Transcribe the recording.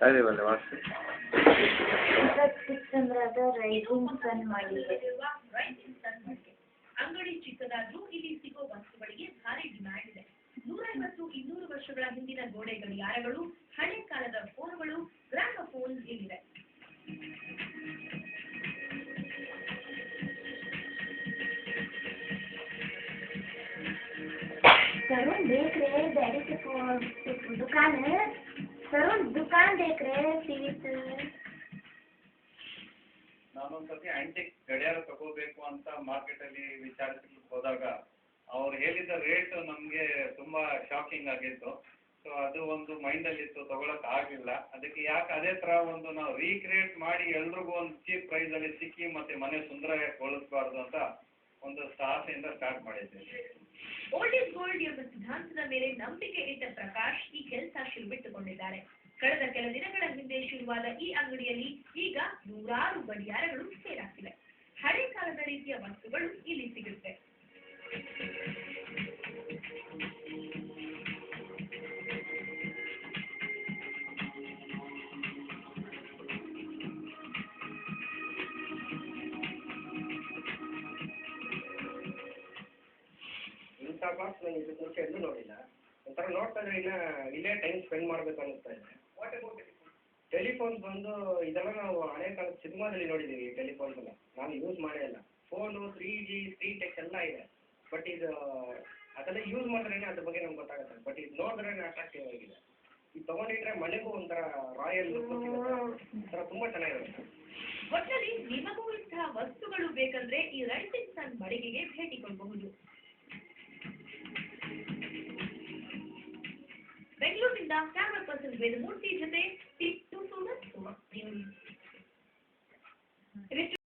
ಅದೇ ಬಲ್ಲ ವಾಸಿ ಚಂದ್ರದ ರೈಸಿಂಗ್ ಸನ್ ಮಳಿಗೆ. ಅಂಗಡಿ ಚಿಕ್ಕದಾದ್ರೂ ಇಲ್ಲಿ ಸಿಗೋ ವಸ್ತುಗಳಿಗೆ ಭಾರಿ ಡಿಮ್ಯಾಂಡ್ ಇದೆ. 150-200 ವರ್ಷಗಳ ಹಿಂದಿನ ಗೋಡೆ ಗಡಿಯಾರಗಳು, ಹಳೆ ಕಾಲದ ಫೋನ್ಗಳು, ಗ್ರಾಮಫೋನ್ ಇಲ್ಲಿದೆ. तरुण देख रहे डैडी के दुकान है. तरुण दुकान देख रहे टीवी से. ನಾನೊಂದ್ಸತಿ ಆಂಟಿಕ್ ಗಡಿಯಾರ ತಗೋಬೇಕು ಅಂತ ಮಾರ್ಕೆಟ್ ಅಲ್ಲಿ ವಿಚಾರಿಸಲಿಕ್ಕೆ ಹೋದಾಗ ಅವ್ರು ಹೇಳಿದ ರೇಟ್ ನಮ್ಗೆ ತುಂಬಾ ಶಾಕಿಂಗ್ ಆಗಿತ್ತು. ಸೊ ಅದು ಒಂದು ಮೈಂಡ್ ಅಲ್ಲಿ ಇತ್ತು, ತಗೊಳಕ್ ಆಗಿಲ್ಲ. ಅದಕ್ಕೆ ಯಾಕೆ ಅದೇ ತರ ಒಂದು ನಾವು ರೀಕ್ರಿಯೇಟ್ ಮಾಡಿ ಎಲ್ರಿಗೂ ಒಂದು ಚೀಪ್ ಪ್ರೈಸ್ ಅಲ್ಲಿ ಸಿಕ್ಕಿ ಮತ್ತೆ ಮನೆ ಸುಂದರಗೊಳಿಸಬಾರ್ದು ಅಂತ ಒಂದು ಆಸೆಯಿಂದ ಸ್ಟಾರ್ಟ್ ಮಾಡಿದ್ದೆ. ಓಲ್ಡ್ ಇಸ್ ಗೋಲ್ಡ್ ಎಂಬ ಸಿದ್ಧಾಂತದ ಮೇಲೆ ನಂಬಿಕೆ ಇಟ್ಟ ಪ್ರಕಾಶ್ ಈ ಕೆಲಸ ಶುರುವಿಟ್ಟುಕೊಂಡಿದ್ದಾರೆ. ಕಳೆದ ಕೆಲ ದಿನಗಳ ಹಿಂದೆ ಶುರುವಾದ ಈ ಅಂಗಡಿಯಲ್ಲಿ ಈಗ 100 ಗಡಿಯಾರಗಳು ಸೇರಾಗ್ತಿವೆ. ಹಳೆ ಕಾಲದ ರೀತಿಯ ವಸ್ತುಗಳು ಇಲ್ಲಿ ಸಿಗುತ್ತೆ. ಇಂಥ ಬಾಕ್ಸ್ ನಾನು ಇದಕ್ಕೆ ಮುಂಚೆ ಎಲ್ಲೂ ನೋಡಿಲ್ಲ. ಒಂಥರ ನೋಡ್ತಾ ಇದ್ರೆ ಇಲ್ಲೇ ಟೈಮ್ ಸ್ಪೆಂಡ್ ಮಾಡಬೇಕು ಅನ್ನಿಸ್ತಾ ಇದೆ. ಟೆಲಿಫೋನ್ ಬಂದು ಇದೆಲ್ಲ ನಾವು ಹಳೆ ಕಾಲದ ಸಿನಿಮಾದಲ್ಲಿ ನೋಡಿದ್ದೀವಿ. ಟೆಲಿಫೋನ್ಸ್ ಎಲ್ಲ ನಾನು ಯೂಸ್ ಮಾಡೇ ಇಲ್ಲ. ಫೋನು 3G 3Tech ಎಲ್ಲ ಇದೆ. ಬಟ್ ಇದು ಅದೆಲ್ಲ ಯೂಸ್ ಮಾಡಿದ್ರೇ ಅದ್ರ ಬಗ್ಗೆ ನಮ್ಗೆ ಗೊತ್ತಾಗುತ್ತೆ. ಬಟ್ ಇದು ನೋಡಿದ್ರೆ ಅಟ್ರಾಕ್ಟಿವ್ ಆಗಿದೆ. ಇದು ತೊಗೊಂಡಿದ್ರೆ ಮನೆಗೂ ಒಂಥರ ರಾಯಲ್ ಒಂಥರ ತುಂಬ ಚೆನ್ನಾಗಿರುತ್ತೆ. ಒಟ್ಟಿನಲ್ಲಿ ನಿಮಗೂ ಇಂತಹ ವಸ್ತುಗಳು ಬೇಕಂದ್ರೆ ಈ ರೈಸಿಂಗ್ ಸನ್ ಮಳಿಗೆಗೆ ಭೇಟಿ ಕೊಡಬಹುದು. ಬೆಂಗಳೂರಿನಿಂದ ಕ್ಯಾಮರಾ ಪರ್ಸನ್ ವೇದಮೂರ್ತಿ ಜೊತೆ